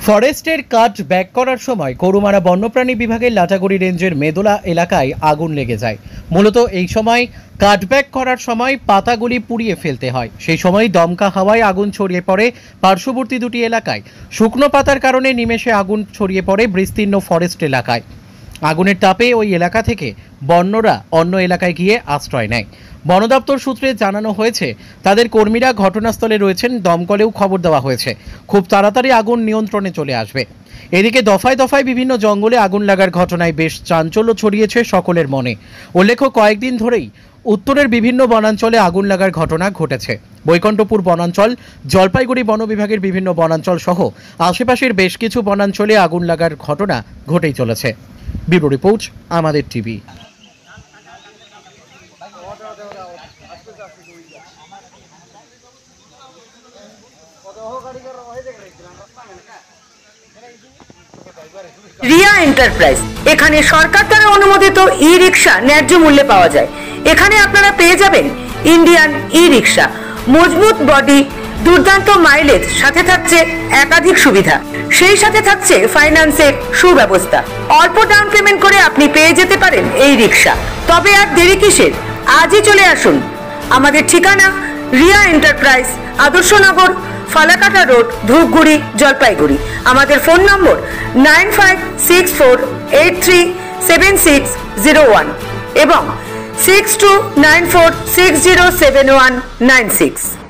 ফরেস্টের কাঠ ব্যাক করার সময় গরুমারা বন্যপ্রাণী বিভাগের লাটাগুড়ি রেঞ্জের মেদোলা এলাকায় আগুন লেগে যায়। মূলত এই সময় কাঠ ব্যাক করার সময় পাতাগুলি পুড়িয়ে ফেলতে হয়। সেই সময় দমকা হাওয়ায় আগুন ছড়িয়ে পড়ে পার্শ্ববর্তী দুটি এলাকায়। শুকনো পাতার কারণে নিমেষে আগুন ছড়িয়ে পড়ে বিস্তীর্ণ ফরেস্ট এলাকায়। আগুনের তাপে ওই এলাকা থেকে বন্যরা অন্য এলাকায় গিয়ে আশ্রয় নেয়। বন দপ্তর সূত্রে জানানো হয়েছে, তাদের কর্মীরা ঘটনাস্থলে রয়েছেন, দমকলেও খবর দেওয়া হয়েছে। খুব তাড়াতাড়ি আগুন নিয়ন্ত্রণে চলে আসবে। এদিকে দফায় দফায় বিভিন্ন জঙ্গলে আগুন লাগার ঘটনায় বেশ চাঞ্চল্য ছড়িয়েছে সকলের মনে। উল্লেখ্য, কয়েকদিন ধরেই উত্তরের বিভিন্ন বনাঞ্চলে আগুন লাগার ঘটনা ঘটেছে। বৈকুণ্ঠপুর বনাঞ্চল, জলপাইগুড়ি বন বিভাগের বিভিন্ন বনাঞ্চল সহ আশেপাশের বেশ কিছু বনাঞ্চলে আগুন লাগার ঘটনা ঘটেই চলেছে। ব্যুরো রিপোর্ট, আমাদের টিভি। রিয়া এন্টারপ্রাইজ, এখানে সরকার দ্বারা অনুমোদিত ই রিক্সা ন্যায্য মূল্যে পাওয়া যায়। এখানে আপনারা পেয়ে যাবেন ইন্ডিয়ান ই রিক্সা, মজবুত বডি, দুর্দান্ত মাইলেজ, সাথে থাকছে একাধিক সুবিধা। সেই সাথে থাকছে ফাইন্যান্সের সুব্যবস্থা। অল্প ডাউন পেমেন্ট করে আপনি পেয়ে যেতে পারেন এই রিক্সা। তবে আর দেরি কিসের? আজই চলে আসুন। আমাদের ঠিকানা রিয়া এন্টারপ্রাইজ, আদর্শনগর, ফালাকাটা রোড, ধূপগুড়ি, জলপাইগুড়ি। আমাদের ফোন নম্বর 9564837601 এবং 6294607196।